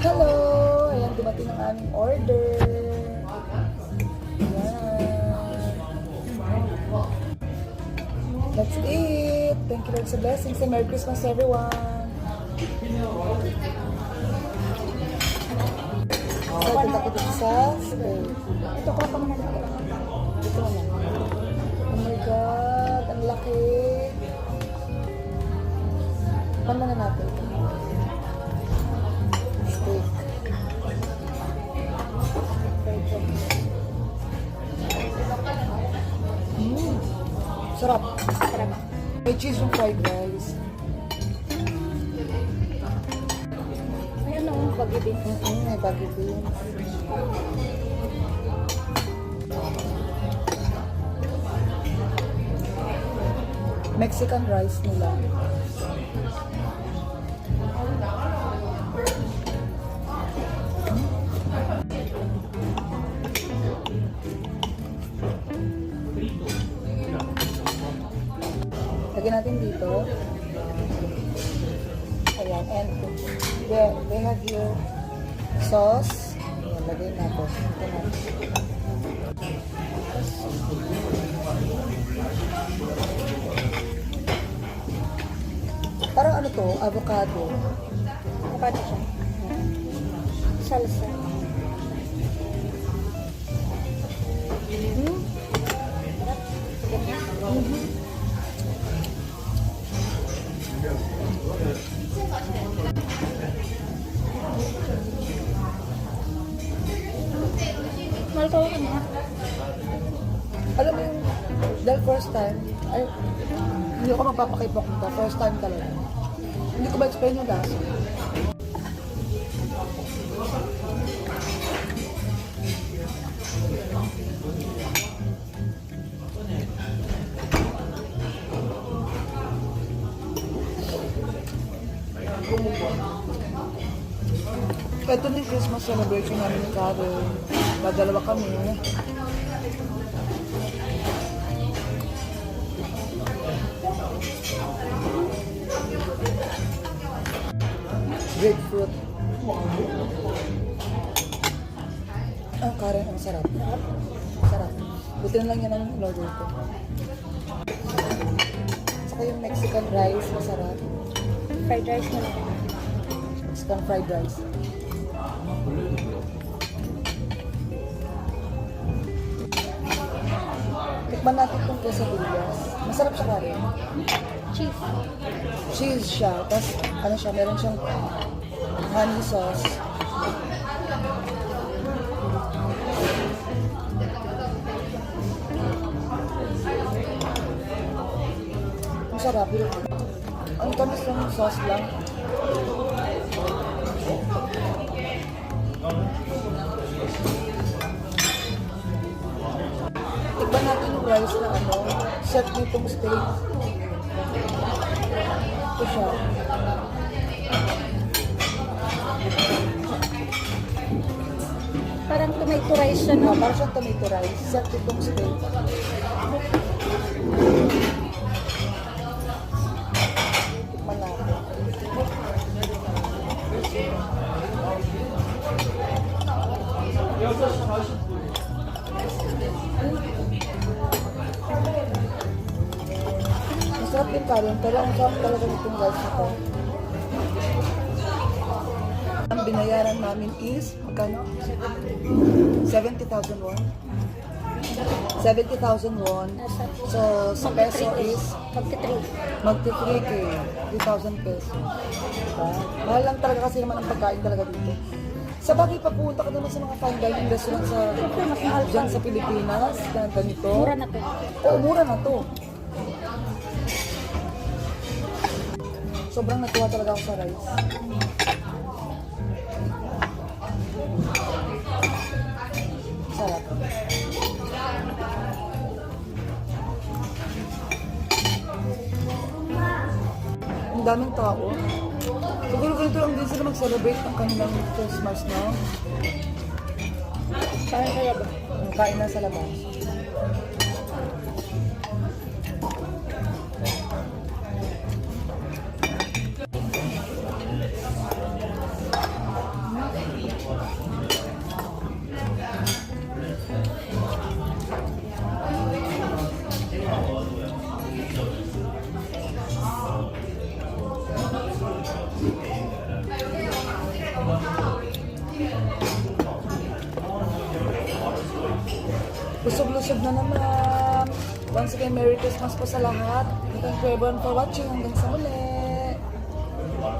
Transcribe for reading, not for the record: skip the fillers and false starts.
Hello! Ayan, dumating ang aming order. Ayan. That's it. Thank you Lord sa blessings and Merry Christmas everyone. Excited ako dito sa steak. Ito ko pa muna lang. Ito na. Oh my God, ang laki. Paano na natin ito? Steak. Sarap. Sarap. May cheese yung fried rice. May ano, bagay din. May bagay din. Mexican rice nila. Lagyan natin dito. Ayan, and they have here sauce. Ayan, lagay natin. Ito na. Parang ano to? Avocado. Kapag siya. Salsa. Malutaw ka na. Alam mo yung, dahil first time, ay, hindi ako magpapakipok nito. First time talaga. Hindi ko ma-explain yung lasa. Ito din Christmas celebration namin ni Karen. Dadalawa kami. Grapefruit. Ang Karen, ang sarap. Sarap. Buti na lang yan ang in-order ko. Saka yung Mexican rice, masarap. Fried rice na lang. Mexican fried rice. Tikman natin itong quesadillas. Masarap siya Karen. Cheese. Cheese siya. Tapos, ano siya, meron siyang honey sauce. Ang sarap. Ang tamis ng sauce lang. Tikman natin yung rice na ano, set nitong steak. Ito siya. Parang tomato rice siya, no? Parang siyang tomato rice. Set nitong steak. Tikman natin. Masarap yung Karen, pero ang sarap talaga nitong rice na to. Ang binayaran namin is, magkano? 70,000 won. 70,000 won. So, sa peso is magti-3K. 3,000 pesos. Diba? Mahal lang talaga kasi naman ang pagkain talaga dito. Sa bagay, papunta ka naman sa mga fine dining restaurant sa dyan sa Pilipinas, na ganito. Mura na to. Oo, mura na to. Sobrang natuwa talaga ako sa rice. Sarap. Ang daming tao. Siguro ganito lang din sila mag-celebrate ng kanilang Christmas, no? Parang sa labas. Kain na sa labas. busog na naman. Once again, Merry Christmas po sa lahat. Thank you everyone for watching. Hanggang sa muli.